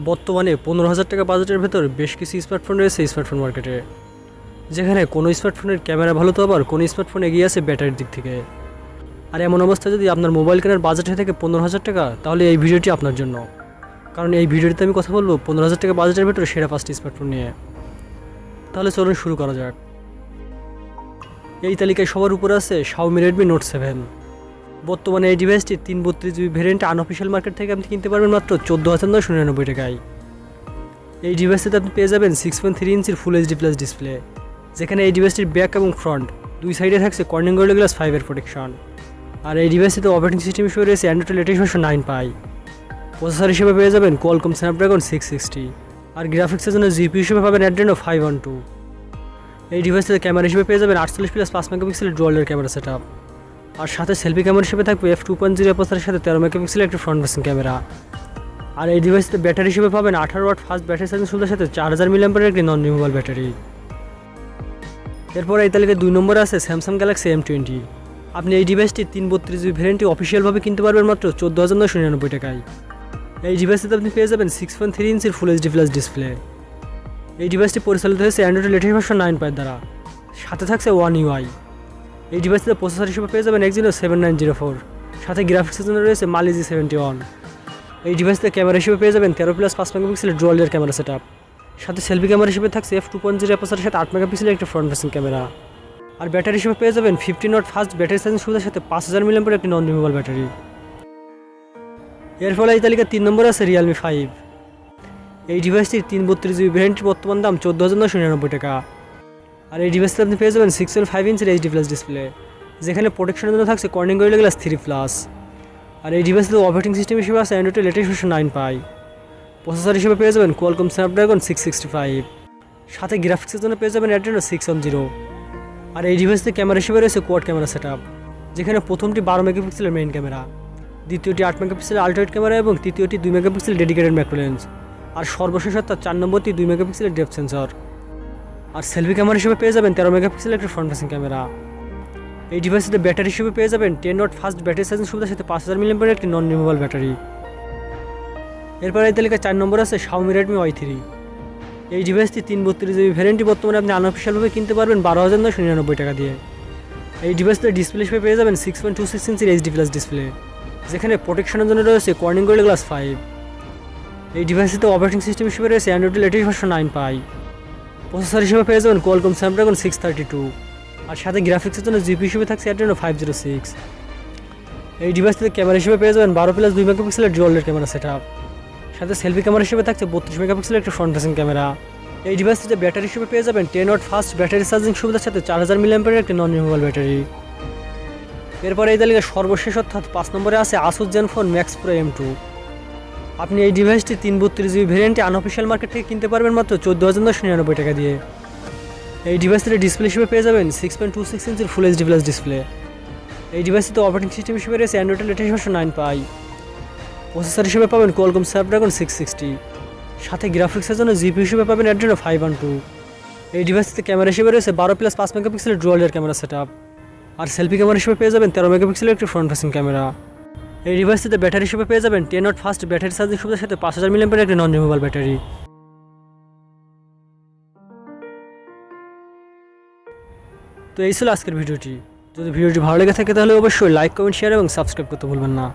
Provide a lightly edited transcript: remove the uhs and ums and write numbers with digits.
বর্তমানে 15,000 টাকা বাজেটের ভেতর বেশ কিছু স্মার্টফোন রয়েছে স্মার্টফোন মার্কেটে, যেখানে কোনো স্মার্টফোনের ক্যামেরা ভালো তো আবার কোনো স্মার্টফোন এগিয়ে আছে ব্যাটারির দিক থেকে। আর এমন অবস্থায় যদি আপনার মোবাইল কেনার বাজেট হয়ে থাকে 15,000 টাকা, তাহলে এই ভিডিওটি আপনার জন্য। কারণ এই ভিডিওটিতে আমি কথা বলবো 15,000 টাকা বাজেটের ভেতর সেরা 5টি স্মার্টফোন নিয়ে। তাহলে চলুন শুরু করা যাক। এই তালিকায় সবার উপরে আছে Xiaomi Redmi Note 7। বর্তমানে এই ডিভাইসটি 332GB ভ্যারিয়েন্টে আনঅফিশিয়াল মার্কেট থেকে আপনি কিনতে পারবেন মাত্র 14,999 টাকায়। এই ডিভাইসটিতে আপনি পেয়ে যাবেন 6.3 ইঞ্চির ফুল এইচডি প্লাস ডিসপ্লে, যেখানে এই ডিভাইসটির ব্যাক এবং ফ্রন্ট দুই সাইডে থাকছে কর্নিং গোরিলা গ্লাস 5 এর প্রোটেকশন। আর এই ডিভাইসটিতে অপারেটিং সিস্টেম হিসেবে রয়েছে অ্যান্ড্রয়েড লেটেস্ট ভার্সন 9 পাই। প্রসেসর হিসেবে পেয়ে যাবেন Qualcomm Snapdragon 660, আর গ্রাফিক্সের জন্য জিপি হিসেবে পাবেন Adreno 512। এই ডিভাইসটিতে ক্যামেরা হিসেবে পেয়ে যাবেন 48+5 মেগাপিক্সেলের ডুয়াল ক্যামেরা সেটআপ, আর সাথে সেলফি ক্যামেরা হিসেবে থাকবে f2.0 অ্যাপারচারের সাথে 13 মেগাপিক্সেলের একটি ফ্রন্ট ফেসিং ক্যামেরা। আর এই ডিভাইসটিতে ব্যাটারি হিসেবে পাবেন 18 ওয়াট ফাস্ট ব্যাটারি চার্জিং সুবিধার সাথে 4000 mAh একটি নন রিমুভেবল ব্যাটারি। এরপর এই তালিকায় 2 নম্বরে আছে Samsung Galaxy M20। আপনি এই ডিভাইসটি 332GB ভ্যারিয়েন্টটি অফিসিয়ালভাবে কিনতে পারবেন মাত্র 14,999 টাকায়। এই ডিভাইসটিতে আপনি পেয়ে যাবেন 6.3 ইঞ্চির ফুল এইচডি প্লাস ডিসপ্লে। এই ডিভাইসটি পরিচালিত হয়েছে অ্যান্ড্রয়েড লেটেস্ট ভার্সন 9 পাই দ্বারা, সাথে থাকছে One UI। এই ডিভাইসটিতে প্রসেসর হিসেবে পেয়ে যাবেন Exynos 7904, সাথে গ্রাফিক্সের জন্য রয়েছে Mali G71। এই ডিভাইসটিতে ক্যামেরা হিসেবে পেয়ে যাবেন 13+5 মেগাপিক্সেলের ডুয়াল ক্যামেরা সেটআপ, সাথে সেলফি ক্যামেরা হিসেবে থাকছে f2.0 অ্যাপারচারের সাথে 8 মেগাপিক্সেলের একটি ফ্রন্ট ফেসিং ক্যামেরা। আর ব্যাটারি হিসেবে পেয়ে যাবেন 15 ওয়াট ফাস্ট ব্যাটারি চার্জিং সুবিধার সাথে 5000 mAh একটি নন রিমুভেবল ব্যাটারি। এর ফলে এই তালিকা 3 নম্বরে আছে Realme 5। এই ডিভাইসটির 332GB ভ্যারিয়েন্টটির বর্তমান দাম 14,999 টাকা। আর এই ডিভাইসটিতে আপনি পেয়ে যাবেন 6.5 ইঞ্চির এইচডি প্লাস ডিসপ্লে, যেখানে প্রোটেকশনের জন্য থাকছে কর্নিং গোরিলা গ্লাস 3+। আর এই ডিভাইসটিতে অপারেটিং সিস্টেম হিসেবে আছে অ্যান্ড্রয়েড লেটেস্ট ভার্সন 9 পাই। প্রসেসর হিসেবে পেয়ে যাবেন Qualcomm Snapdragon 665, সাথে গ্রাফিক্সের জন্য পেয়ে যাবেন Adreno 610। আর এই ডিভাইসটিতে ক্যামেরা হিসেবে রয়েছে কোয়াড ক্যামেরা সেটআপ, যেখানে প্রথমটি 12 মেগাপিক্সেলের মেইন ক্যামেরা, দ্বিতীয়টি 8 মেগাপিক্সেলের আল্ট্রাওয়াইড ক্যামেরা এবং তৃতীয়টি 2 মেগাপিক্সেল ডেডিকেটেড ম্যাক্রো লেন্স। আর সর্বশেষ অর্থাৎ 4 নম্বরটি 2 মেগাপিক্সেলের ডেপথ সেন্সর। আর সেলফি ক্যামেরা হিসেবে পেয়ে যাবেন 13 মেগাপিক্সেলের একটি ফ্রন্ট ফেসিং ক্যামেরা। এই ডিভাইসটিতে ব্যাটারি হিসেবে পেয়ে যাবেন 10 ওয়াট ফাস্ট ব্যাটারি চার্জিং সুবিধার সাথে 5000 mAh একটি নন রিমুভেবল ব্যাটারি। এরপর এই তালিকায় 4 নম্বরে আছে Xiaomi Redmi Y3। এই ডিভাইসটি 332GB ভ্যারিয়েন্টটি বর্তমানে আপনি আনঅফিশিয়ালভাবে কিনতে পারবেন 12,999 টাকা দিয়ে। এই ডিভাইসটিতে ডিসপ্লে হিসেবে পেয়ে যাবেন 6.26 ইঞ্চির এইচডি প্লাস ডিসপ্লে, যেখানে প্রোটেকশনের জন্য রয়েছে কর্নিং গোরিলা গ্লাস 5। এই ডিভাইসটিতে অপারেটিং সিস্টেম হিসেবে রয়েছে অ্যান্ড্রয়েড লেটেস্ট ভার্সন 9 পাই। প্রসেসর হিসেবে পেয়ে যাবেন Qualcomm Snapdragon 632, আর সাথে গ্রাফিক্সের জন্য জিপি হিসেবে থাকছে Adreno 506। এই ডিভাইসটিতে ক্যামেরা হিসেবে পেয়ে যাবেন 12+2 মেগাপিক্সেলের ডুয়াল ক্যামেরা সেটআপ, সাথে সেলফি ক্যামেরা হিসেবে থাকছে 32 মেগাপিক্সেলের একটি ফ্রন্ট ফেসিং ক্যামেরা। এই ডিভাইসটিতে ব্যাটারি হিসেবে পেয়ে যাবেন 10 ওয়াট ফাস্ট ব্যাটারি চার্জিং সুবিধার সাথে 4000 mAh একটি নন রিমুভেবল ব্যাটারি। এরপরে এই তালিকায় সর্বশেষ অর্থাৎ 5 নম্বরে আছে Asus Zenfone Max Pro M2। আপনি এই ডিভাইসটি 332GB ভ্যারিয়েন্টে আনঅফিশিয়াল মার্কেট থেকে কিনতে পারবেন মাত্র 14,999 টাকা দিয়ে। এই ডিভাইসটিতে ডিসপ্লে হিসেবে পেয়ে যাবেন 6.26 ইঞ্চির ফুল এইচডি প্লাস ডিসপ্লে। এই ডিভাইসটিতে অপারেটিং সিস্টেম হিসেবে রয়েছে অ্যান্ড্রয়েড লেটেস্ট ভার্সন 9 পাই। প্রসেসর হিসেবে পাবেন Qualcomm Snapdragon 660, সাথে গ্রাফিক্সের জন্য জিপি হিসেবে পাবেন Adreno 512। এই ডিভাইসটিতে ক্যামেরা হিসেবে রয়েছে 12+5 মেগাপিক্সেলের ডুয়াল ক্যামেরা সেটআপ, আর সেলফি ক্যামেরা হিসেবে পেয়ে যাবেন 13 মেগাপিক্সেলের একটি ফ্রন্ট ফেসিং ক্যামেরা। এই ডিভাইসটিতে ব্যাটারি হিসেবে পেয়ে যাবেন 10 ওয়াট ফাস্ট ব্যাটারি চার্জিং সুবিধার সাথে 5000 mAh একটি নন রিমুভেবল ব্যাটারি। তো এই ছিল আজকের ভিডিওটি। যদি ভিডিওটি ভালো লেগে থাকে তাহলে অবশ্যই লাইক, কমেন্ট, শেয়ার এবং সাবস্ক্রাইব করতে ভুলবেন না।